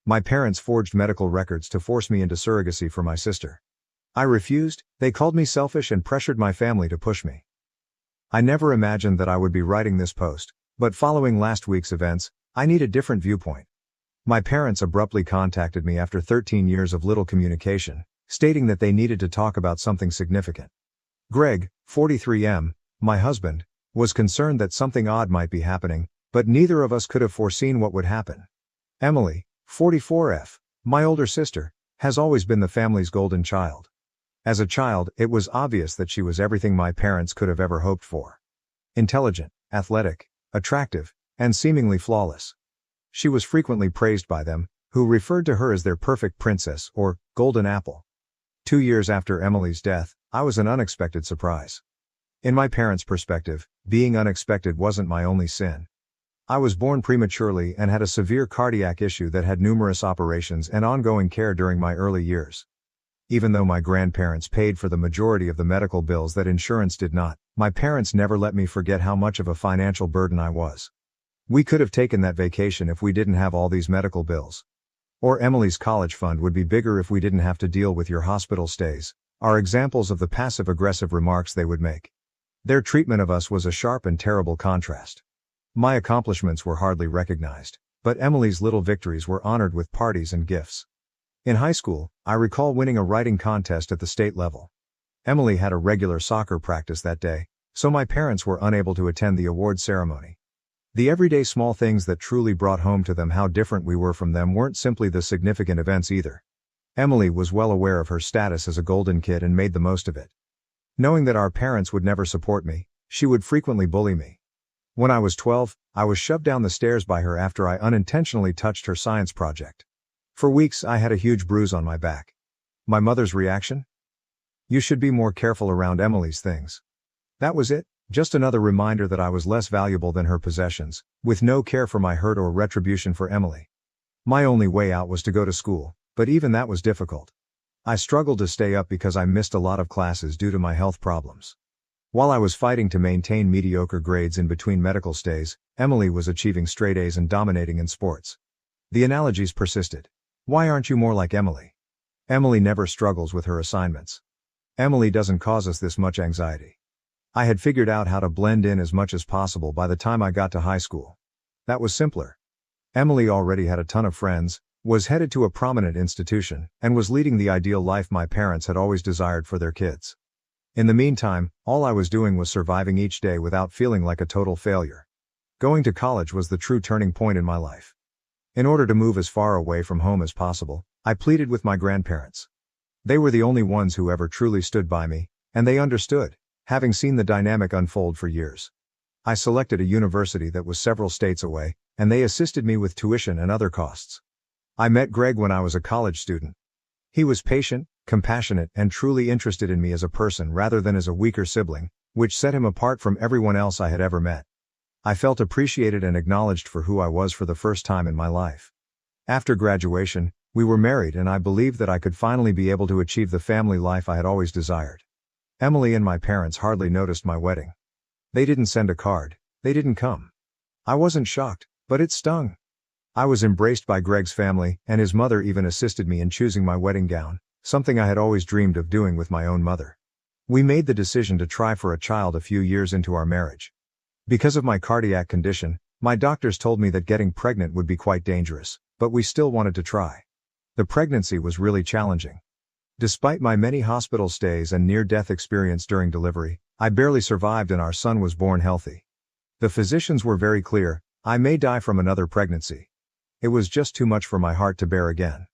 My parents forged medical records to force me into surrogacy for my sister. I refused. They called me selfish and pressured my family to push me. I never imagined that I would be writing this post, but following last week's events, I need a different viewpoint. My parents abruptly contacted me after 13 years of little communication, stating that they needed to talk about something significant. Greg, 43M, my husband, was concerned that something odd might be happening, but neither of us could have foreseen what would happen. Emily, 44F, my older sister, has always been the family's golden child. As a child, it was obvious that she was everything my parents could have ever hoped for. Intelligent, athletic, attractive, and seemingly flawless. She was frequently praised by them, who referred to her as their perfect princess or golden apple. 2 years after Emily's death, I was an unexpected surprise. In my parents' perspective, being unexpected wasn't my only sin. I was born prematurely and had a severe cardiac issue that had numerous operations and ongoing care during my early years. Even though my grandparents paid for the majority of the medical bills that insurance did not, my parents never let me forget how much of a financial burden I was. We could have taken that vacation if we didn't have all these medical bills. Or Emily's college fund would be bigger if we didn't have to deal with your hospital stays, are examples of the passive-aggressive remarks they would make. Their treatment of us was a sharp and terrible contrast. My accomplishments were hardly recognized, but Emily's little victories were honored with parties and gifts. In high school, I recall winning a writing contest at the state level. Emily had a regular soccer practice that day, so my parents were unable to attend the award ceremony. The everyday small things that truly brought home to them how different we were from them weren't simply the significant events either. Emily was well aware of her status as a golden kid and made the most of it. Knowing that our parents would never support me, she would frequently bully me. When I was 12, I was shoved down the stairs by her after I unintentionally touched her science project. For weeks I had a huge bruise on my back. My mother's reaction? "You should be more careful around Emily's things." That was it, just another reminder that I was less valuable than her possessions, with no care for my hurt or retribution for Emily. My only way out was to go to school, but even that was difficult. I struggled to stay up because I missed a lot of classes due to my health problems. While I was fighting to maintain mediocre grades in between medical stays, Emily was achieving straight A's and dominating in sports. The analogies persisted. Why aren't you more like Emily? Emily never struggles with her assignments. Emily doesn't cause us this much anxiety. I had figured out how to blend in as much as possible by the time I got to high school. That was simpler. Emily already had a ton of friends, was headed to a prominent institution, and was leading the ideal life my parents had always desired for their kids. In the meantime, all I was doing was surviving each day without feeling like a total failure. Going to college was the true turning point in my life. In order to move as far away from home as possible, I pleaded with my grandparents. They were the only ones who ever truly stood by me, and they understood, having seen the dynamic unfold for years. I selected a university that was several states away, and they assisted me with tuition and other costs. I met Greg when I was a college student. He was patient, compassionate, and truly interested in me as a person rather than as a weaker sibling, which set him apart from everyone else I had ever met. I felt appreciated and acknowledged for who I was for the first time in my life. After graduation, we were married and I believed that I could finally be able to achieve the family life I had always desired. Emily and my parents hardly noticed my wedding. They didn't send a card, they didn't come. I wasn't shocked, but it stung. I was embraced by Greg's family, and his mother even assisted me in choosing my wedding gown, something I had always dreamed of doing with my own mother. We made the decision to try for a child a few years into our marriage. Because of my cardiac condition, my doctors told me that getting pregnant would be quite dangerous, but we still wanted to try. The pregnancy was really challenging. Despite my many hospital stays and near-death experience during delivery, I barely survived and our son was born healthy. The physicians were very clear, I may die from another pregnancy. It was just too much for my heart to bear again.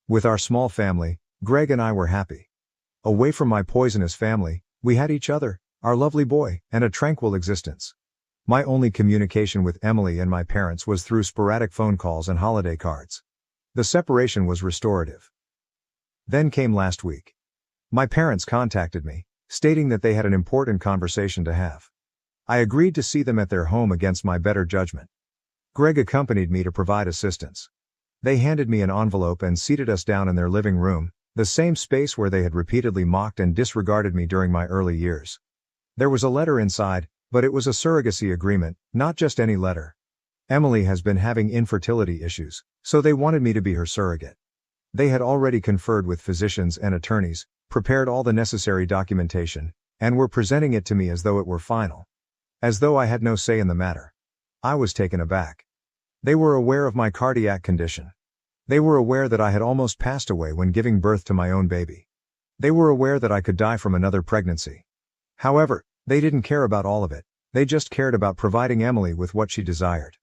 With our small family, Greg and I were happy. Away from my poisonous family, we had each other, our lovely boy, and a tranquil existence. My only communication with Emily and my parents was through sporadic phone calls and holiday cards. The separation was restorative. Then came last week. My parents contacted me, stating that they had an important conversation to have. I agreed to see them at their home against my better judgment. Greg accompanied me to provide assistance. They handed me an envelope and seated us down in their living room, the same space where they had repeatedly mocked and disregarded me during my early years. There was a letter inside, but it was a surrogacy agreement, not just any letter. Emily has been having infertility issues, so they wanted me to be her surrogate. They had already conferred with physicians and attorneys, prepared all the necessary documentation, and were presenting it to me as though it were final. As though I had no say in the matter. I was taken aback. They were aware of my cardiac condition. They were aware that I had almost passed away when giving birth to my own baby. They were aware that I could die from another pregnancy. However, they didn't care about all of it, they just cared about providing Emily with what she desired.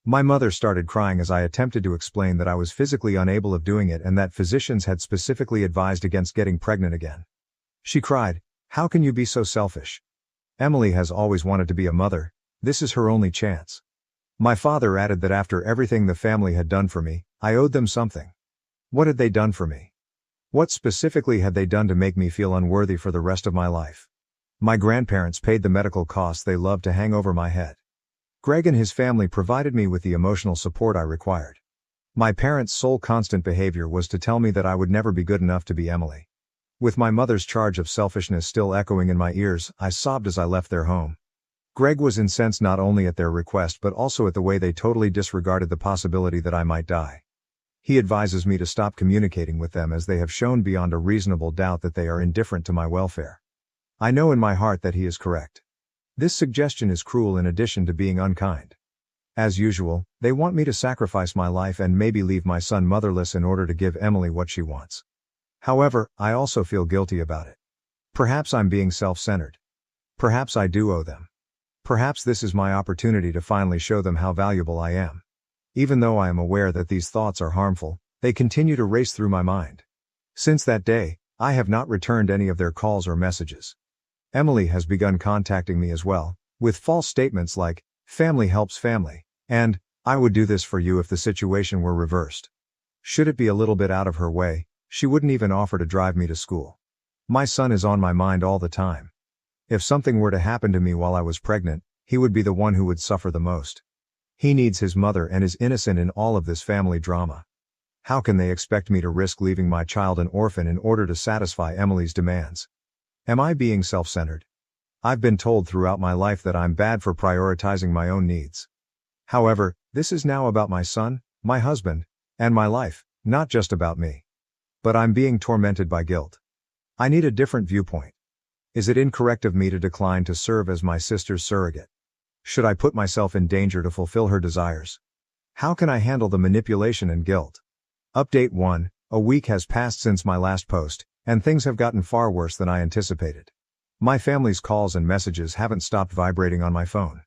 My mother started crying as I attempted to explain that I was physically unable of doing it and that physicians had specifically advised against getting pregnant again. She cried, "How can you be so selfish? Emily has always wanted to be a mother, this is her only chance." My father added that after everything the family had done for me, I owed them something. What had they done for me? What specifically had they done to make me feel unworthy for the rest of my life? My grandparents paid the medical costs they loved to hang over my head. Greg and his family provided me with the emotional support I required. My parents' sole constant behavior was to tell me that I would never be good enough to be Emily. With my mother's charge of selfishness still echoing in my ears, I sobbed as I left their home. Greg was incensed not only at their request but also at the way they totally disregarded the possibility that I might die. He advises me to stop communicating with them as they have shown beyond a reasonable doubt that they are indifferent to my welfare. I know in my heart that he is correct. This suggestion is cruel in addition to being unkind. As usual, they want me to sacrifice my life and maybe leave my son motherless in order to give Emily what she wants. However, I also feel guilty about it. Perhaps I'm being self-centered. Perhaps I do owe them. Perhaps this is my opportunity to finally show them how valuable I am. Even though I am aware that these thoughts are harmful, they continue to race through my mind. Since that day, I have not returned any of their calls or messages. Emily has begun contacting me as well, with false statements like, "Family helps family," and, "I would do this for you if the situation were reversed." Should it be a little bit out of her way, she wouldn't even offer to drive me to school. My son is on my mind all the time. If something were to happen to me while I was pregnant, he would be the one who would suffer the most. He needs his mother and is innocent in all of this family drama. How can they expect me to risk leaving my child an orphan in order to satisfy Emily's demands? Am I being self-centered? I've been told throughout my life that I'm bad for prioritizing my own needs. However, this is now about my son, my husband, and my life, not just about me. But I'm being tormented by guilt. I need a different viewpoint. Is it incorrect of me to decline to serve as my sister's surrogate? Should I put myself in danger to fulfill her desires? How can I handle the manipulation and guilt? Update 1. A week has passed since my last post, and things have gotten far worse than I anticipated. My family's calls and messages haven't stopped vibrating on my phone.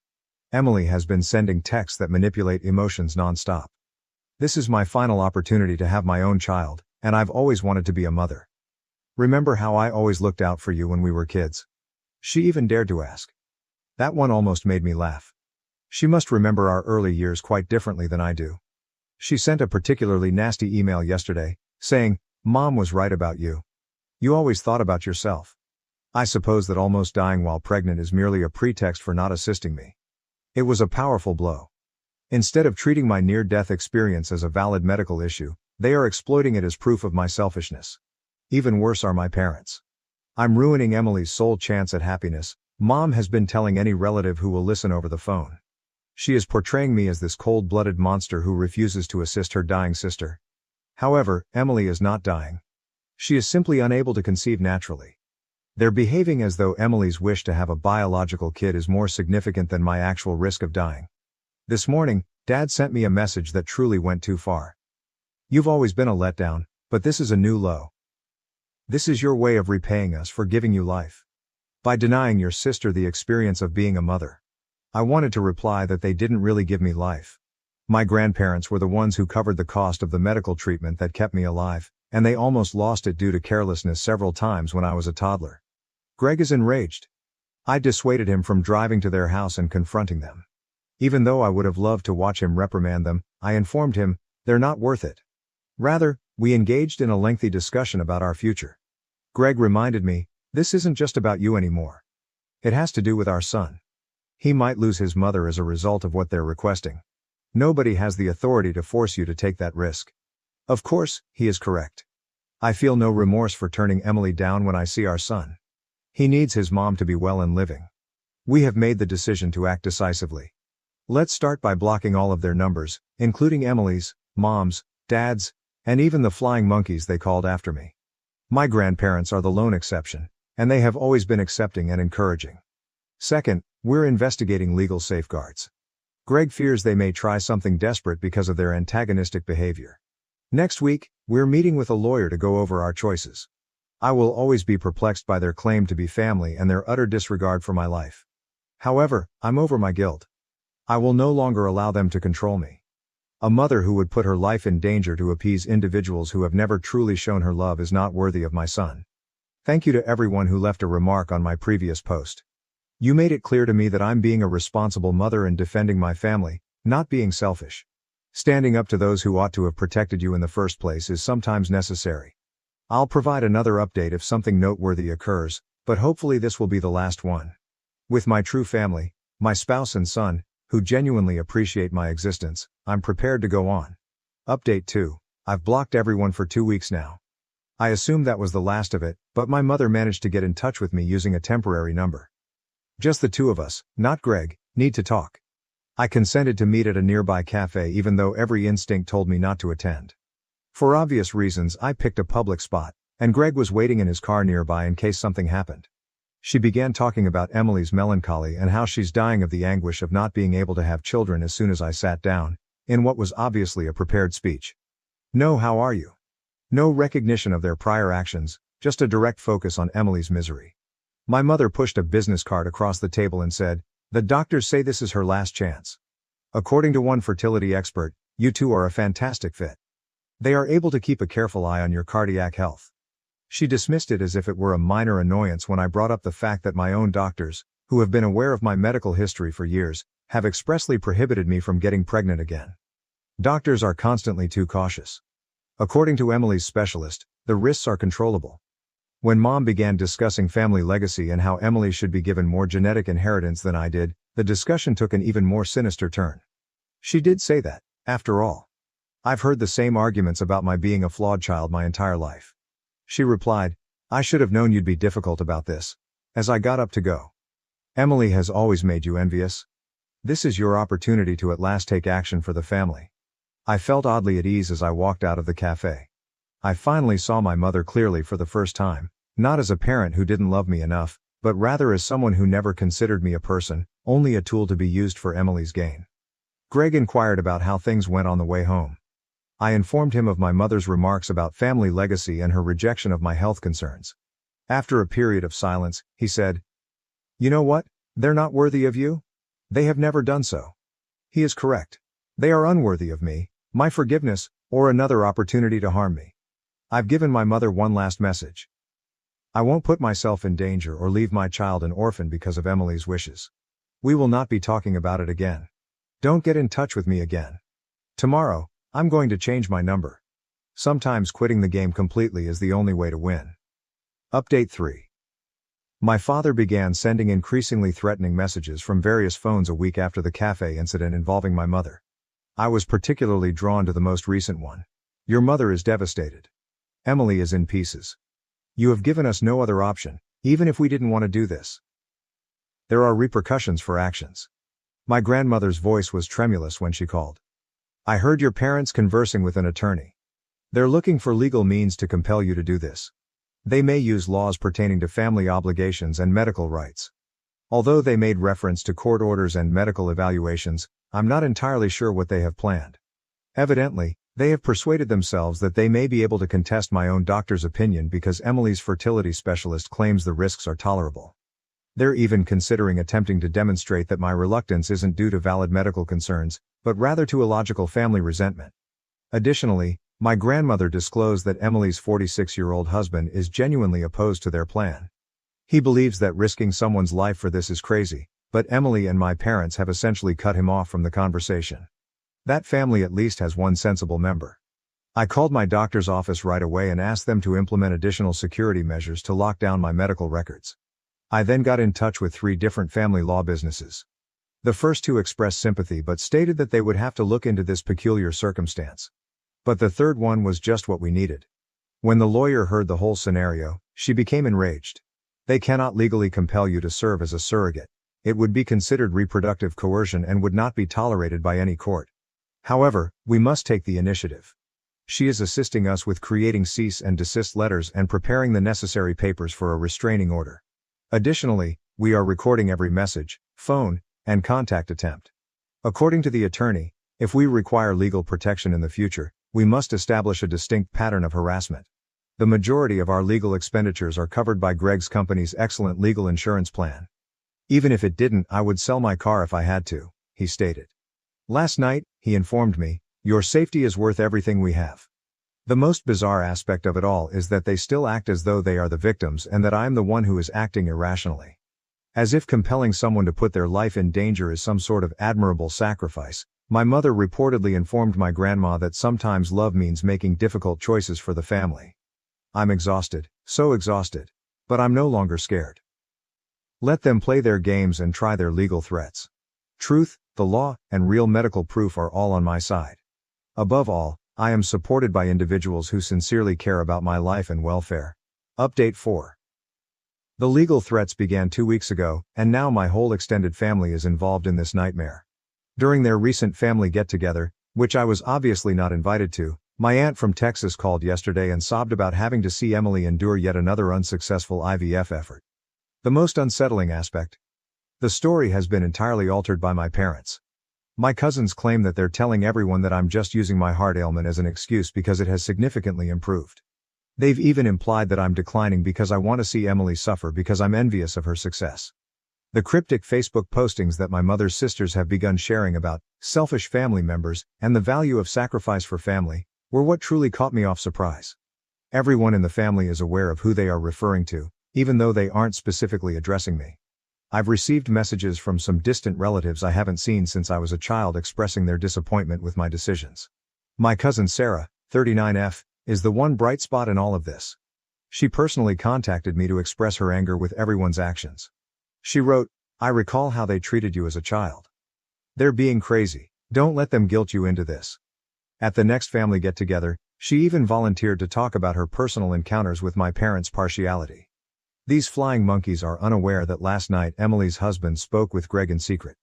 Emily has been sending texts that manipulate emotions non-stop. This is my final opportunity to have my own child, and I've always wanted to be a mother. Remember how I always looked out for you when we were kids? She even dared to ask. That one almost made me laugh. She must remember our early years quite differently than I do. She sent a particularly nasty email yesterday, saying, "Mom was right about you. You always thought about yourself." I suppose that almost dying while pregnant is merely a pretext for not assisting me. It was a powerful blow. Instead of treating my near-death experience as a valid medical issue, they are exploiting it as proof of my selfishness. Even worse are my parents. I'm ruining Emily's sole chance at happiness, Mom has been telling any relative who will listen over the phone. She is portraying me as this cold-blooded monster who refuses to assist her dying sister. However, Emily is not dying. She is simply unable to conceive naturally. They're behaving as though Emily's wish to have a biological kid is more significant than my actual risk of dying. This morning, Dad sent me a message that truly went too far. "You've always been a letdown, but this is a new low. This is your way of repaying us for giving you life. By denying your sister the experience of being a mother." I wanted to reply that they didn't really give me life. My grandparents were the ones who covered the cost of the medical treatment that kept me alive, and they almost lost it due to carelessness several times when I was a toddler. Greg is enraged. I dissuaded him from driving to their house and confronting them. Even though I would have loved to watch him reprimand them, I informed him, they're not worth it. Rather, we engaged in a lengthy discussion about our future. Greg reminded me, this isn't just about you anymore. It has to do with our son. He might lose his mother as a result of what they're requesting. Nobody has the authority to force you to take that risk. Of course, he is correct. I feel no remorse for turning Emily down when I see our son. He needs his mom to be well and living. We have made the decision to act decisively. Let's start by blocking all of their numbers, including Emily's, Mom's, Dad's, and even the flying monkeys they called after me. My grandparents are the lone exception, and they have always been accepting and encouraging. Second, we're investigating legal safeguards. Greg fears they may try something desperate because of their antagonistic behavior. Next week, we're meeting with a lawyer to go over our choices. I will always be perplexed by their claim to be family and their utter disregard for my life. However, I'm over my guilt. I will no longer allow them to control me. A mother who would put her life in danger to appease individuals who have never truly shown her love is not worthy of my son. Thank you to everyone who left a remark on my previous post. You made it clear to me that I'm being a responsible mother and defending my family, not being selfish. Standing up to those who ought to have protected you in the first place is sometimes necessary. I'll provide another update if something noteworthy occurs, but hopefully this will be the last one. With my true family, my spouse and son, who genuinely appreciate my existence, I'm prepared to go on. Update 2. I've blocked everyone for 2 weeks now. I assumed that was the last of it, but my mother managed to get in touch with me using a temporary number. Just the two of us, not Greg, need to talk. I consented to meet at a nearby cafe even though every instinct told me not to attend. For obvious reasons, I picked a public spot, and Greg was waiting in his car nearby in case something happened. She began talking about Emily's melancholy and how she's dying of the anguish of not being able to have children as soon as I sat down, in what was obviously a prepared speech. No, how are you? No recognition of their prior actions, just a direct focus on Emily's misery. My mother pushed a business card across the table and said, "The doctors say this is her last chance. According to one fertility expert, you two are a fantastic fit. They are able to keep a careful eye on your cardiac health." She dismissed it as if it were a minor annoyance when I brought up the fact that my own doctors, who have been aware of my medical history for years, have expressly prohibited me from getting pregnant again. Doctors are constantly too cautious. According to Emily's specialist, the risks are controllable. When Mom began discussing family legacy and how Emily should be given more genetic inheritance than I did, the discussion took an even more sinister turn. She did say that, after all, I've heard the same arguments about my being a flawed child my entire life. She replied, "I should have known you'd be difficult about this," as I got up to go. Emily has always made you envious. This is your opportunity to at last take action for the family. I felt oddly at ease as I walked out of the cafe. I finally saw my mother clearly for the first time, not as a parent who didn't love me enough, but rather as someone who never considered me a person, only a tool to be used for Emily's gain. Greg inquired about how things went on the way home. I informed him of my mother's remarks about family legacy and her rejection of my health concerns. After a period of silence, he said, "You know what? They're not worthy of you? They have never done so." He is correct. They are unworthy of me, my forgiveness, or another opportunity to harm me. I've given my mother one last message. I won't put myself in danger or leave my child an orphan because of Emily's wishes. We will not be talking about it again. Don't get in touch with me again. Tomorrow, I'm going to change my number. Sometimes quitting the game completely is the only way to win. Update 3. My father began sending increasingly threatening messages from various phones a week after the cafe incident involving my mother. I was particularly drawn to the most recent one. "Your mother is devastated. Emily is in pieces. You have given us no other option, even if we didn't want to do this. There are repercussions for actions." My grandmother's voice was tremulous when she called. "I heard your parents conversing with an attorney. They're looking for legal means to compel you to do this. They may use laws pertaining to family obligations and medical rights. Although they made reference to court orders and medical evaluations, I'm not entirely sure what they have planned. Evidently, they have persuaded themselves that they may be able to contest my own doctor's opinion because Emily's fertility specialist claims the risks are tolerable. They're even considering attempting to demonstrate that my reluctance isn't due to valid medical concerns, but rather to illogical family resentment. Additionally, my grandmother disclosed that Emily's 46-year-old husband is genuinely opposed to their plan. He believes that risking someone's life for this is crazy, but Emily and my parents have essentially cut him off from the conversation. That family at least has one sensible member. I called my doctor's office right away and asked them to implement additional security measures to lock down my medical records. I then got in touch with 3 different family law businesses. The first 2 expressed sympathy but stated that they would have to look into this peculiar circumstance. But the third one was just what we needed. When the lawyer heard the whole scenario, she became enraged. "They cannot legally compel you to serve as a surrogate. It would be considered reproductive coercion and would not be tolerated by any court. However, we must take the initiative. She is assisting us with creating cease and desist letters and preparing the necessary papers for a restraining order. Additionally, we are recording every message, phone, and contact attempt. According to the attorney, if we require legal protection in the future, we must establish a distinct pattern of harassment. The majority of our legal expenditures are covered by Greg's company's excellent legal insurance plan. Even if it didn't, I would sell my car if I had to, he stated. Last night, he informed me, your safety is worth everything we have. The most bizarre aspect of it all is that they still act as though they are the victims and that I am the one who is acting irrationally. As if compelling someone to put their life in danger is some sort of admirable sacrifice, my mother reportedly informed my grandma that sometimes love means making difficult choices for the family. I'm exhausted, so exhausted. But I'm no longer scared. Let them play their games and try their legal threats. Truth, the law, and real medical proof are all on my side. Above all, I am supported by individuals who sincerely care about my life and welfare. Update 4. The legal threats began 2 weeks ago, and now my whole extended family is involved in this nightmare. During their recent family get-together, which I was obviously not invited to, my aunt from Texas called yesterday and sobbed about having to see Emily endure yet another unsuccessful IVF effort. The most unsettling aspect? The story has been entirely altered by my parents. My cousins claim that they're telling everyone that I'm just using my heart ailment as an excuse because it has significantly improved. They've even implied that I'm declining because I want to see Emily suffer because I'm envious of her success. The cryptic Facebook postings that my mother's sisters have begun sharing about selfish family members and the value of sacrifice for family were what truly caught me off surprise. Everyone in the family is aware of who they are referring to, even though they aren't specifically addressing me. I've received messages from some distant relatives I haven't seen since I was a child expressing their disappointment with my decisions. My cousin Sarah, 39F, is the one bright spot in all of this. She personally contacted me to express her anger with everyone's actions. She wrote, "I recall how they treated you as a child. They're being crazy. Don't let them guilt you into this." At the next family get-together, she even volunteered to talk about her personal encounters with my parents' partiality. These flying monkeys are unaware that last night Emily's husband spoke with Greg in secret.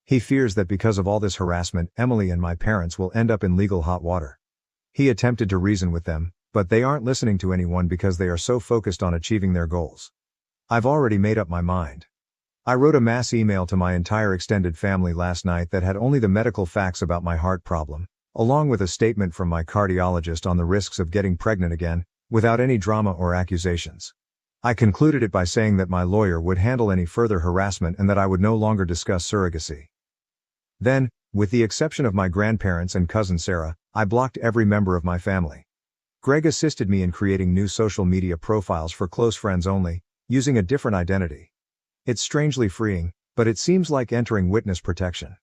He fears that because of all this harassment, Emily and my parents will end up in legal hot water. He attempted to reason with them, but they aren't listening to anyone because they are so focused on achieving their goals. I've already made up my mind. I wrote a mass email to my entire extended family last night that had only the medical facts about my heart problem, along with a statement from my cardiologist on the risks of getting pregnant again, without any drama or accusations. I concluded it by saying that my lawyer would handle any further harassment and that I would no longer discuss surrogacy. Then, with the exception of my grandparents and cousin Sarah, I blocked every member of my family. Greg assisted me in creating new social media profiles for close friends only, using a different identity. It's strangely freeing, but it seems like entering witness protection.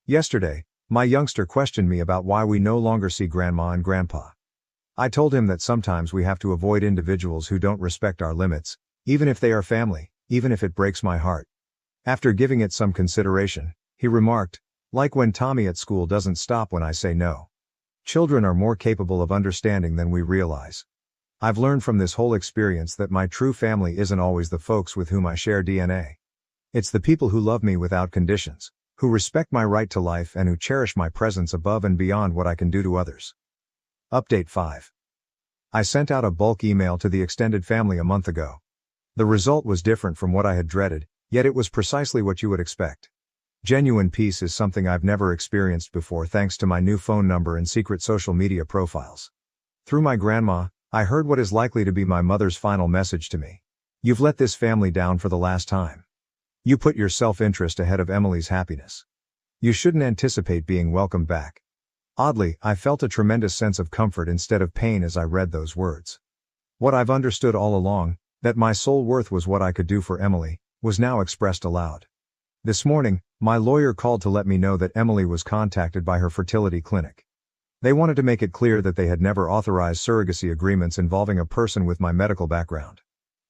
Yesterday, my youngster questioned me about why we no longer see Grandma and Grandpa. I told him that sometimes we have to avoid individuals who don't respect our limits, even if they are family, even if it breaks my heart. After giving it some consideration, he remarked, "Like when Tommy at school doesn't stop when I say no." Children are more capable of understanding than we realize. I've learned from this whole experience that my true family isn't always the folks with whom I share DNA. It's the people who love me without conditions, who respect my right to life and who cherish my presence above and beyond what I can do to others. Update 5. I sent out a bulk email to the extended family a month ago. The result was different from what I had dreaded, yet it was precisely what you would expect. Genuine peace is something I've never experienced before thanks to my new phone number and secret social media profiles. Through my grandma, I heard what is likely to be my mother's final message to me. You've let this family down for the last time. You put your self-interest ahead of Emily's happiness. You shouldn't anticipate being welcomed back. Oddly, I felt a tremendous sense of comfort instead of pain as I read those words. What I've understood all along, that my sole worth was what I could do for Emily, was now expressed aloud. This morning, my lawyer called to let me know that Emily was contacted by her fertility clinic. They wanted to make it clear that they had never authorized surrogacy agreements involving a person with my medical background.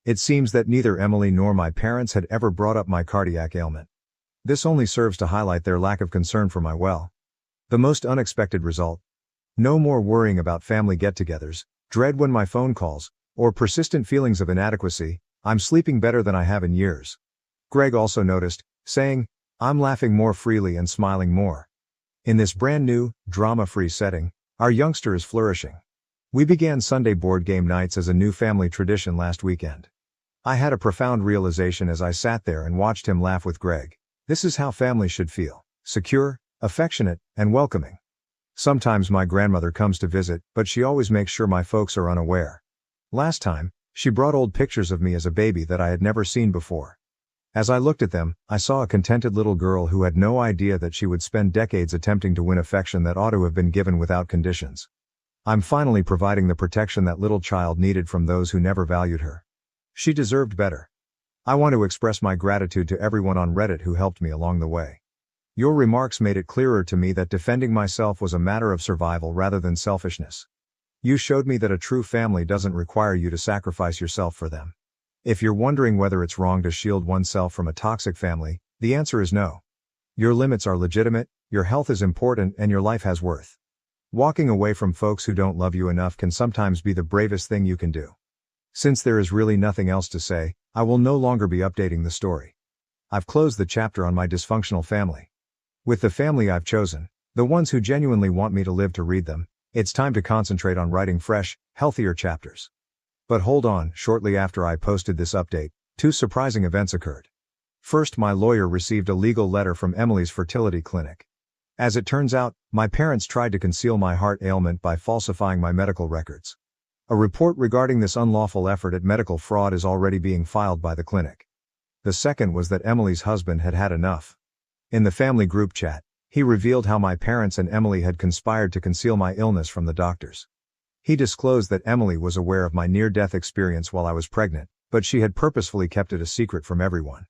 It seems that neither Emily nor my parents had ever brought up my cardiac ailment. This only serves to highlight their lack of concern for my well. The most unexpected result? No more worrying about family get-togethers, dread when my phone calls, or persistent feelings of inadequacy. I'm sleeping better than I have in years. Greg also noticed, saying, "I'm laughing more freely and smiling more." In this brand new, drama-free setting, our youngster is flourishing. We began Sunday board game nights as a new family tradition last weekend. I had a profound realization as I sat there and watched him laugh with Greg. This is how family should feel: secure, affectionate, and welcoming. Sometimes my grandmother comes to visit, but she always makes sure my folks are unaware. Last time, she brought old pictures of me as a baby that I had never seen before. As I looked at them, I saw a contented little girl who had no idea that she would spend decades attempting to win affection that ought to have been given without conditions. I'm finally providing the protection that little child needed from those who never valued her. She deserved better. I want to express my gratitude to everyone on Reddit who helped me along the way. Your remarks made it clearer to me that defending myself was a matter of survival rather than selfishness. You showed me that a true family doesn't require you to sacrifice yourself for them. If you're wondering whether it's wrong to shield oneself from a toxic family, the answer is no. Your limits are legitimate, your health is important, and your life has worth. Walking away from folks who don't love you enough can sometimes be the bravest thing you can do. Since there is really nothing else to say, I will no longer be updating the story. I've closed the chapter on my dysfunctional family. With the family I've chosen, the ones who genuinely want me to live to read them, it's time to concentrate on writing fresh, healthier chapters. But hold on, shortly after I posted this update, two surprising events occurred. First, my lawyer received a legal letter from Emily's fertility clinic. As it turns out, my parents tried to conceal my heart ailment by falsifying my medical records. A report regarding this unlawful effort at medical fraud is already being filed by the clinic. The second was that Emily's husband had had enough. In the family group chat, he revealed how my parents and Emily had conspired to conceal my illness from the doctors. He disclosed that Emily was aware of my near-death experience while I was pregnant, but she had purposefully kept it a secret from everyone.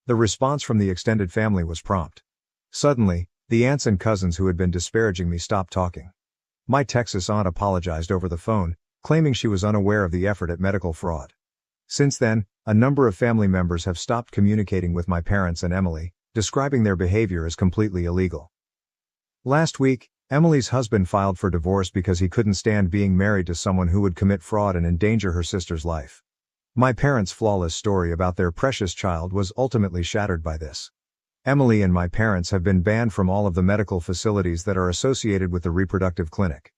The response from the extended family was prompt. Suddenly, the aunts and cousins who had been disparaging me stopped talking. My Texas aunt apologized over the phone, claiming she was unaware of the effort at medical fraud. Since then, a number of family members have stopped communicating with my parents and Emily, describing their behavior as completely illegal. Last week, Emily's husband filed for divorce because he couldn't stand being married to someone who would commit fraud and endanger her sister's life. My parents' flawless story about their precious child was ultimately shattered by this. Emily and my parents have been banned from all of the medical facilities that are associated with the reproductive clinic.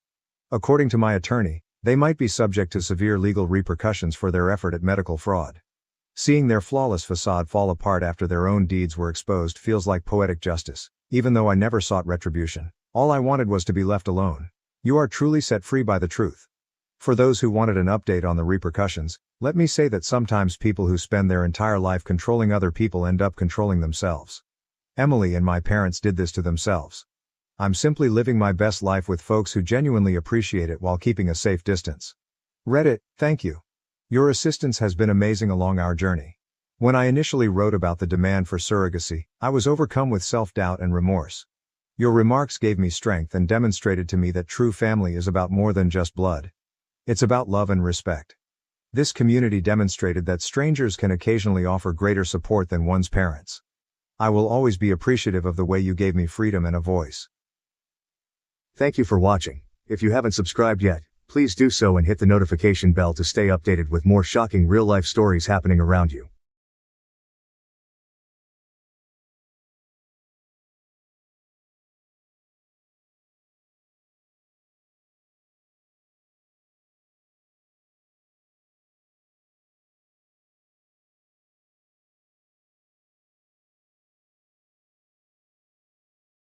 According to my attorney, they might be subject to severe legal repercussions for their effort at medical fraud. Seeing their flawless facade fall apart after their own deeds were exposed feels like poetic justice. Even though I never sought retribution, all I wanted was to be left alone. You are truly set free by the truth. For those who wanted an update on the repercussions, let me say that sometimes people who spend their entire life controlling other people end up controlling themselves. Emily and my parents did this to themselves. I'm simply living my best life with folks who genuinely appreciate it while keeping a safe distance. Reddit, thank you. Your assistance has been amazing along our journey. When I initially wrote about the demand for surrogacy, I was overcome with self-doubt and remorse. Your remarks gave me strength and demonstrated to me that true family is about more than just blood. It's about love and respect. This community demonstrated that strangers can occasionally offer greater support than one's parents. I will always be appreciative of the way you gave me freedom and a voice. Thank you for watching. If you haven't subscribed yet, please do so and hit the notification bell to stay updated with more shocking real-life stories happening around you.